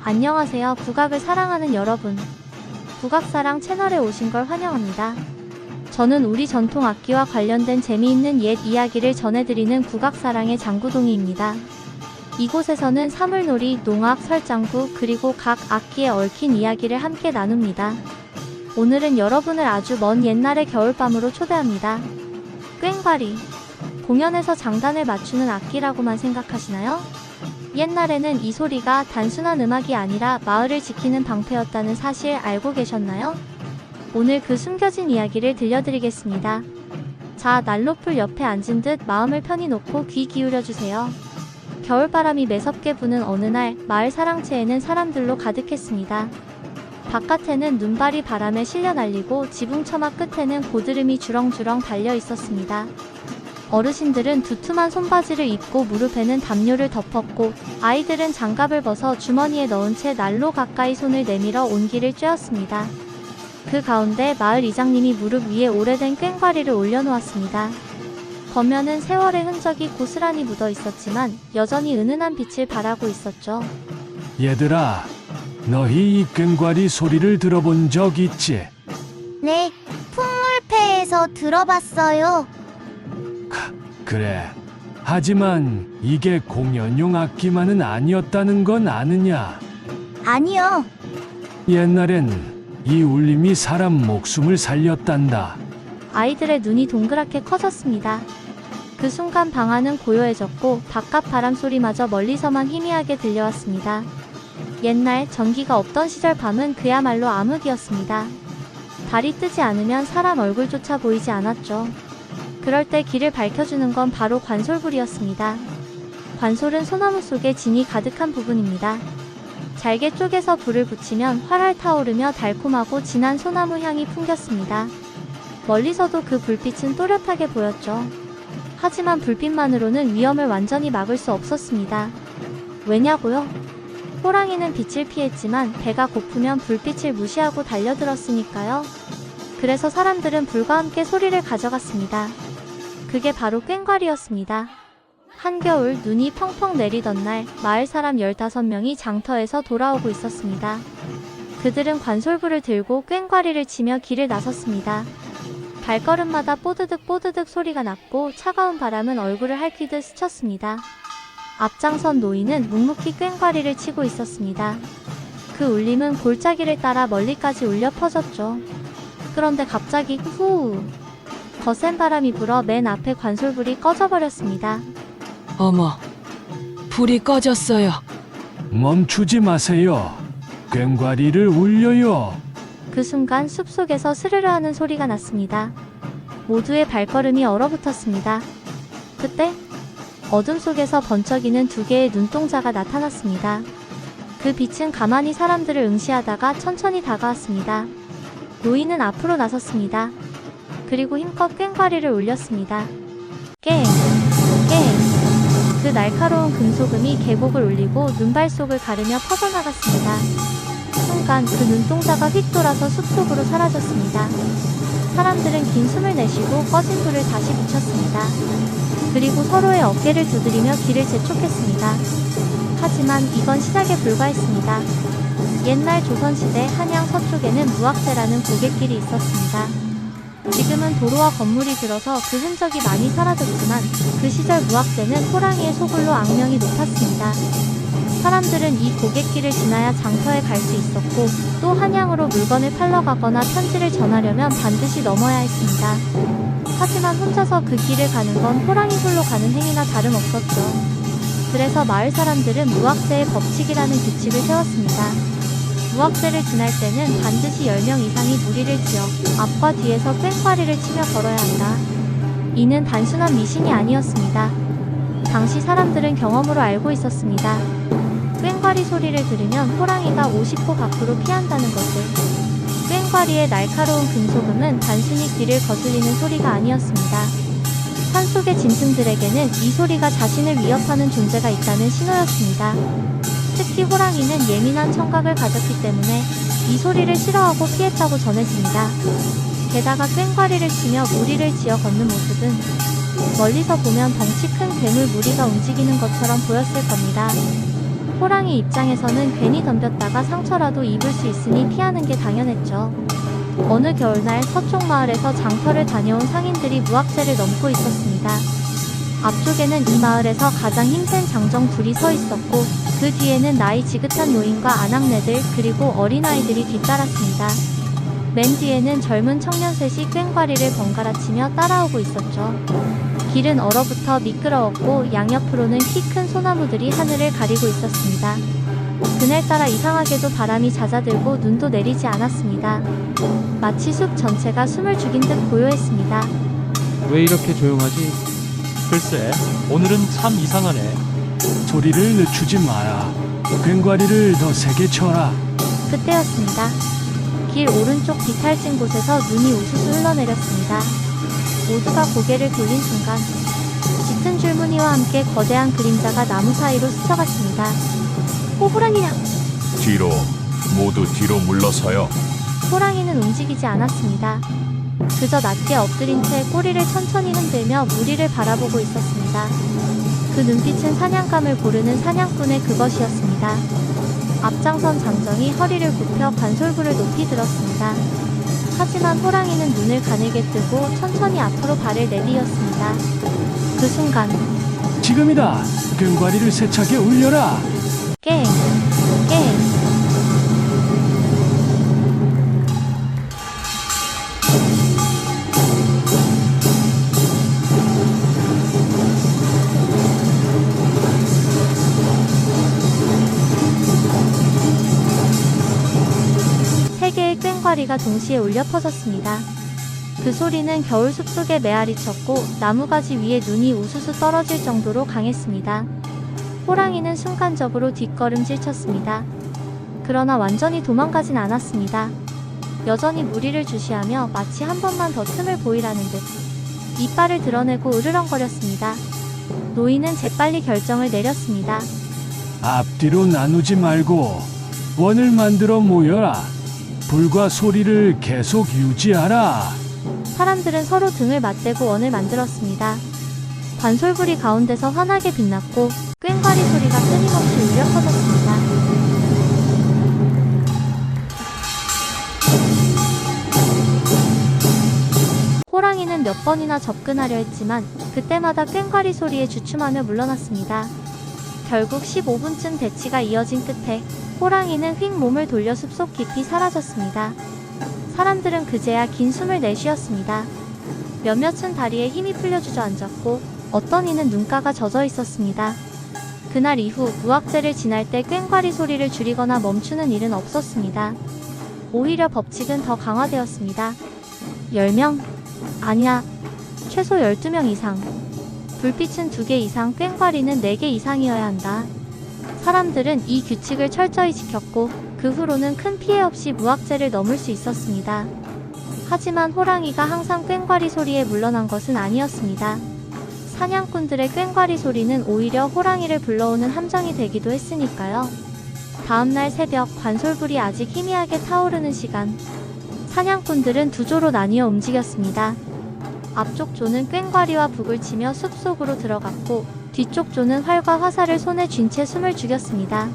안녕하세요. 국악을 사랑하는 여러분. 국악사랑 채널에 오신 걸 환영합니다. 저는 우리 전통 악기와 관련된 재미있는 옛 이야기를 전해드리는 국악사랑의 장구동이입니다. 이곳에서는 사물놀이, 농악, 설장구, 그리고 각 악기에 얽힌 이야기를 함께 나눕니다. 오늘은 여러분을 아주 먼 옛날의 겨울밤으로 초대합니다. 꽹과리. 공연에서 장단을 맞추는 악기라고만 생각하시나요? 옛날에는 이 소리가 단순한 음악이 아니라 마을을 지키는 방패였다는 사실 알고 계셨나요? 오늘 그 숨겨진 이야기를 들려드리겠습니다. 자, 난로불 옆에 앉은 듯 마음을 편히 놓고 귀 기울여주세요. 겨울바람이 매섭게 부는 어느 날, 마을 사랑채에는 사람들로 가득했습니다. 바깥에는 눈발이 바람에 실려 날리고 지붕 처막 끝에는 고드름이 주렁주렁 달려 있었습니다. 어르신들은 두툼한 손바지를 입고 무릎에는 담요를 덮었고, 아이들은 장갑을 벗어 주머니에 넣은 채 난로 가까이 손을 내밀어 온기를 쬐었습니다. 그 가운데 마을 이장님이 무릎 위에 오래된 꽹과리를 올려놓았습니다. 겉면은 세월의 흔적이 고스란히 묻어 있었지만 여전히 은은한 빛을 발하고 있었죠. 얘들아, 너희 이 꽹과리 소리를 들어본 적 있지? 네, 풍물패에서 들어봤어요. 그래. 하지만 이게 공연용 악기만은 아니었다는 건 아느냐? 아니요. 옛날엔 이 울림이 사람 목숨을 살렸단다. 아이들의 눈이 동그랗게 커졌습니다. 그 순간 방 안은 고요해졌고 바깥 바람 소리마저 멀리서만 희미하게 들려왔습니다. 옛날 전기가 없던 시절 밤은 그야말로 암흑이었습니다. 달이 뜨지 않으면 사람 얼굴조차 보이지 않았죠. 그럴 때 길을 밝혀주는 건 바로 관솔불이었습니다. 관솔은 소나무 속에 진이 가득한 부분입니다. 잘게 쪼개서 불을 붙이면 활활 타오르며 달콤하고 진한 소나무 향이 풍겼습니다. 멀리서도 그 불빛은 또렷하게 보였죠. 하지만 불빛만으로는 위험을 완전히 막을 수 없었습니다. 왜냐고요? 호랑이는 빛을 피했지만 배가 고프면 불빛을 무시하고 달려들었으니까요. 그래서 사람들은 불과 함께 소리를 가져갔습니다. 그게 바로 꽹과리였습니다. 한겨울 눈이 펑펑 내리던 날, 마을 사람 15명이 장터에서 돌아오고 있었습니다. 그들은 관솔불을 들고 꽹과리를 치며 길을 나섰습니다. 발걸음마다 뽀드득 뽀드득 소리가 났고 차가운 바람은 얼굴을 핥히듯 스쳤습니다. 앞장선 노인은 묵묵히 꽹과리를 치고 있었습니다. 그 울림은 골짜기를 따라 멀리까지 울려 퍼졌죠. 그런데 갑자기 후! 거센 바람이 불어 맨 앞에 관솔불이 꺼져버렸습니다. 어머, 불이 꺼졌어요. 멈추지 마세요. 꽹과리를 울려요. 그 순간 숲속에서 스르르 하는 소리가 났습니다. 모두의 발걸음이 얼어붙었습니다. 그때 어둠 속에서 번쩍이는 두 개의 눈동자가 나타났습니다. 그 빛은 가만히 사람들을 응시하다가 천천히 다가왔습니다. 노인은 앞으로 나섰습니다. 그리고 힘껏 꽹과리를 울렸습니다. 꽹! 꽹! 그 날카로운 금소금이 계곡을 울리고 눈발 속을 가르며 퍼져나갔습니다. 순간 그 눈동자가 휙 돌아서 숲속으로 사라졌습니다. 사람들은 긴 숨을 내쉬고 꺼진 불을 다시 붙였습니다. 그리고 서로의 어깨를 두드리며 길을 재촉했습니다. 하지만 이건 시작에 불과했습니다. 옛날 조선시대 한양 서쪽에는 무악재라는 고갯길이 있었습니다. 지금은 도로와 건물이 들어서 그 흔적이 많이 사라졌지만 그 시절 무악재는 호랑이의 소굴로 악명이 높았습니다. 사람들은 이 고갯길을 지나야 장터에 갈 수 있었고 또 한양으로 물건을 팔러 가거나 편지를 전하려면 반드시 넘어야 했습니다. 하지만 혼자서 그 길을 가는 건 호랑이 굴로 가는 행위나 다름없었죠. 그래서 마을 사람들은 무악재의 법칙이라는 규칙을 세웠습니다. 무악재를 지날 때는 반드시 10명 이상이 무리를 지어 앞과 뒤에서 꽹과리를 치며 걸어야 한다. 이는 단순한 미신이 아니었습니다. 당시 사람들은 경험으로 알고 있었습니다. 꽹과리 소리를 들으면 호랑이가 50호 밖으로 피한다는 것을. 꽹과리의 날카로운 금소금은 단순히 귀를 거슬리는 소리가 아니었습니다. 산속의 짐승들에게는 이 소리가 자신을 위협하는 존재가 있다는 신호였습니다. 특히 호랑이는 예민한 청각을 가졌기 때문에 이 소리를 싫어하고 피했다고 전해집니다. 게다가 꽹과리를 치며 무리를 지어 걷는 모습은 멀리서 보면 덩치 큰 괴물 무리가 움직이는 것처럼 보였을 겁니다. 호랑이 입장에서는 괜히 덤볐다가 상처라도 입을 수 있으니 피하는 게 당연했죠. 어느 겨울날 서쪽 마을에서 장터를 다녀온 상인들이 무학재를 넘고 있었습니다. 앞쪽에는 이 마을에서 가장 힘센 장정 둘이 서 있었고 그 뒤에는 나이 지긋한 노인과 아낙네들 그리고 어린아이들이 뒤따랐습니다. 맨 뒤에는 젊은 청년 셋이 꽹과리를 번갈아치며 따라오고 있었죠. 길은 얼어붙어 미끄러웠고 양옆으로는 키 큰 소나무들이 하늘을 가리고 있었습니다. 그날따라 이상하게도 바람이 잦아들고 눈도 내리지 않았습니다. 마치 숲 전체가 숨을 죽인 듯 고요했습니다. 왜 이렇게 조용하지? 글쎄, 오늘은 참 이상하네. 소리를 늦추지 마라. 꽹과리를 더 세게 쳐라. 그때였습니다. 길 오른쪽 비탈진 곳에서 눈이 우수수 흘러내렸습니다. 모두가 고개를 돌린 순간 짙은 줄무늬와 함께 거대한 그림자가 나무 사이로 스쳐갔습니다. 호랑이냐! 뒤로, 모두 뒤로 물러서요. 호랑이는 움직이지 않았습니다. 그저 낮게 엎드린 채 꼬리를 천천히 흔들며 무리를 바라보고 있었습니다. 그 눈빛은 사냥감을 고르는 사냥꾼의 그것이었습니다. 앞장선 장정이 허리를 굽혀 관솔부를 높이 들었습니다. 하지만 호랑이는 눈을 가늘게 뜨고 천천히 앞으로 발을 내디뎠습니다. 그 순간 지금이다. 꽹과리를 세차게 울려라. 깽! 깽! 세 개의 꽹과리가 동시에 울려 퍼졌습니다. 그 소리는 겨울 숲속에 메아리쳤고 나무가지 위에 눈이 우수수 떨어질 정도로 강했습니다. 호랑이는 순간적으로 뒷걸음질 쳤습니다. 그러나 완전히 도망가진 않았습니다. 여전히 무리를 주시하며 마치 한 번만 더 틈을 보이라는 듯 이빨을 드러내고 으르렁거렸습니다. 노인은 재빨리 결정을 내렸습니다. 앞뒤로 나누지 말고 원을 만들어 모여라. 불과 소리를 계속 유지하라. 사람들은 서로 등을 맞대고 원을 만들었습니다. 관솔불이 가운데서 환하게 빛났고 꽹과리 소리가 끊임없이 울려 퍼졌습니다. 호랑이는 몇 번이나 접근하려 했지만 그때마다 꽹과리 소리에 주춤하며 물러났습니다. 결국 15분쯤 대치가 이어진 끝에 호랑이는 휙 몸을 돌려 숲속 깊이 사라졌습니다. 사람들은 그제야 긴 숨을 내쉬었습니다. 몇몇은 다리에 힘이 풀려 주저앉았고 어떤 이는 눈가가 젖어 있었습니다. 그날 이후 무학재를 지날 때 꽹과리 소리를 줄이거나 멈추는 일은 없었습니다. 오히려 법칙은 더 강화되었습니다. 10명? 아니야. 최소 12명 이상. 불빛은 2개 이상, 꽹과리는 4개 이상이어야 한다. 사람들은 이 규칙을 철저히 지켰고 그 후로는 큰 피해 없이 무학재를 넘을 수 있었습니다. 하지만 호랑이가 항상 꽹과리 소리에 물러난 것은 아니었습니다. 사냥꾼들의 꽹과리 소리는 오히려 호랑이를 불러오는 함정이 되기도 했으니까요. 다음날 새벽 관솔불이 아직 희미하게 타오르는 시간 사냥꾼들은 두 조로 나뉘어 움직였습니다. 앞쪽 조는 꽹과리와 북을 치며 숲속으로 들어갔고 뒤쪽 조는 활과 화살을 손에 쥔 채 숨을 죽였습니다.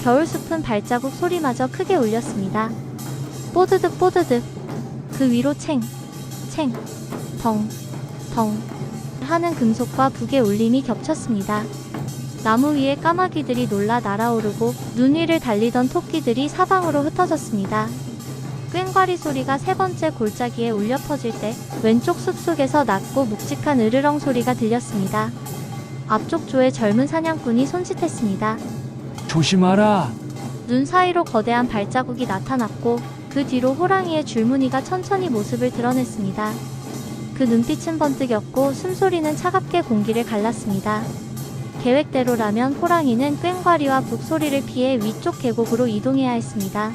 겨울숲은 발자국 소리마저 크게 울렸습니다. 뽀드득 뽀드득 그 위로 챙, 챙, 덩, 덩 하는 금속과 북의 울림이 겹쳤습니다. 나무 위에 까마귀들이 놀라 날아오르고 눈 위를 달리던 토끼들이 사방으로 흩어졌습니다. 꽹과리 소리가 세 번째 골짜기에 울려 퍼질 때 왼쪽 숲속에서 낮고 묵직한 으르렁 소리가 들렸습니다. 앞쪽 조의 젊은 사냥꾼이 손짓했습니다. 조심하라. 눈 사이로 거대한 발자국이 나타났고 그 뒤로 호랑이의 줄무늬가 천천히 모습을 드러냈습니다. 그 눈빛은 번뜩였고 숨소리는 차갑게 공기를 갈랐습니다. 계획대로라면 호랑이는 꽹과리와 북소리를 피해 위쪽 계곡으로 이동해야 했습니다.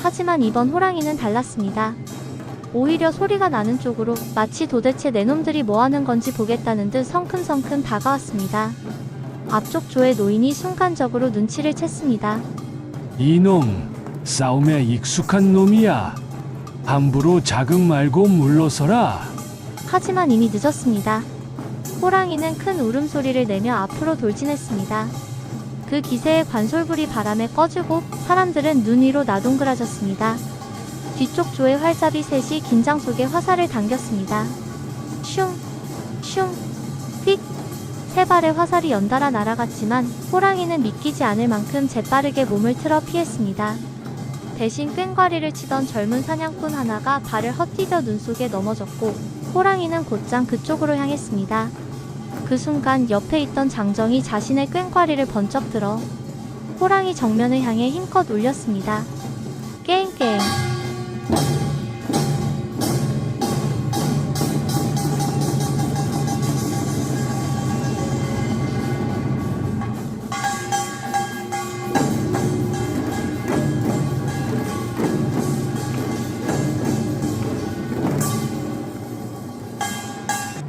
하지만 이번 호랑이는 달랐습니다. 오히려 소리가 나는 쪽으로 마치 도대체 내 놈들이 뭐하는 건지 보겠다는 듯 성큼성큼 다가왔습니다. 앞쪽 조의 노인이 순간적으로 눈치를 챘습니다. 이놈, 싸움에 익숙한 놈이야. 함부로 자극 말고 물러서라. 하지만 이미 늦었습니다. 호랑이는 큰 울음소리를 내며 앞으로 돌진했습니다. 그 기세에 관솔불이 바람에 꺼지고 사람들은 눈 위로 나동그라졌습니다. 뒤쪽 조의 활잡이 셋이 긴장 속에 화살을 당겼습니다. 슝, 슝, 휙. 세 발의 화살이 연달아 날아갔지만 호랑이는 믿기지 않을 만큼 재빠르게 몸을 틀어 피했습니다. 대신 꽹과리를 치던 젊은 사냥꾼 하나가 발을 헛디뎌 눈 속에 넘어졌고 호랑이는 곧장 그쪽으로 향했습니다. 그 순간 옆에 있던 장정이 자신의 꽹과리를 번쩍 들어 호랑이 정면을 향해 힘껏 올렸습니다. 깽깽.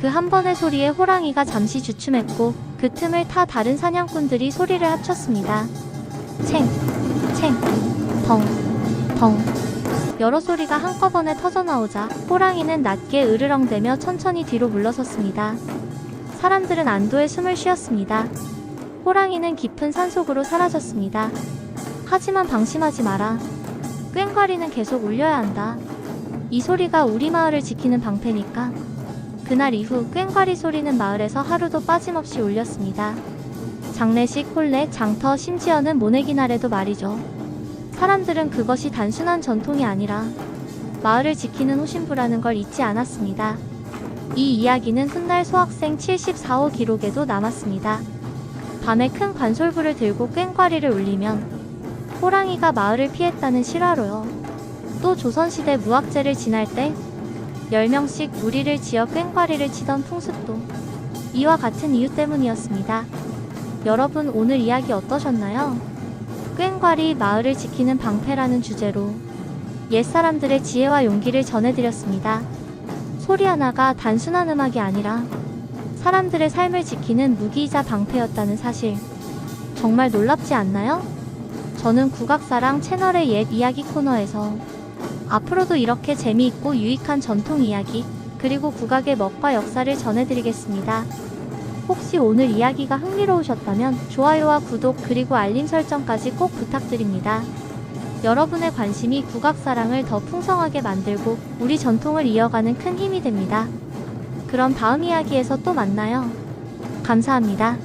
그 한 번의 소리에 호랑이가 잠시 주춤했고 그 틈을 타 다른 사냥꾼들이 소리를 합쳤습니다. 챙, 챙, 덩, 덩. 여러 소리가 한꺼번에 터져나오자 호랑이는 낮게 으르렁대며 천천히 뒤로 물러섰습니다. 사람들은 안도의 숨을 쉬었습니다. 호랑이는 깊은 산속으로 사라졌습니다. 하지만 방심하지 마라. 꽹과리는 계속 울려야 한다. 이 소리가 우리 마을을 지키는 방패니까. 그날 이후 꽹과리 소리는 마을에서 하루도 빠짐없이 울렸습니다. 장례식, 혼례, 장터, 심지어는 모내기 날에도 말이죠. 사람들은 그것이 단순한 전통이 아니라 마을을 지키는 호신부라는 걸 잊지 않았습니다. 이 이야기는 훗날 소학생 74호 기록에도 남았습니다. 밤에 큰 관솔불을 들고 꽹과리를 울리면 호랑이가 마을을 피했다는 실화로요. 또 조선시대 무학제를 지날 때 10명씩 무리를 지어 꽹과리를 치던 풍습도 이와 같은 이유 때문이었습니다. 여러분 오늘 이야기 어떠셨나요? 꽹과리 마을을 지키는 방패라는 주제로 옛사람들의 지혜와 용기를 전해드렸습니다. 소리 하나가 단순한 음악이 아니라 사람들의 삶을 지키는 무기이자 방패였다는 사실 정말 놀랍지 않나요? 저는 국악사랑 채널의 옛 이야기 코너에서 앞으로도 이렇게 재미있고 유익한 전통 이야기 그리고 국악의 멋과 역사를 전해드리겠습니다. 혹시 오늘 이야기가 흥미로우셨다면 좋아요와 구독 그리고 알림 설정까지 꼭 부탁드립니다. 여러분의 관심이 국악사랑을 더 풍성하게 만들고 우리 전통을 이어가는 큰 힘이 됩니다. 그럼 다음 이야기에서 또 만나요. 감사합니다.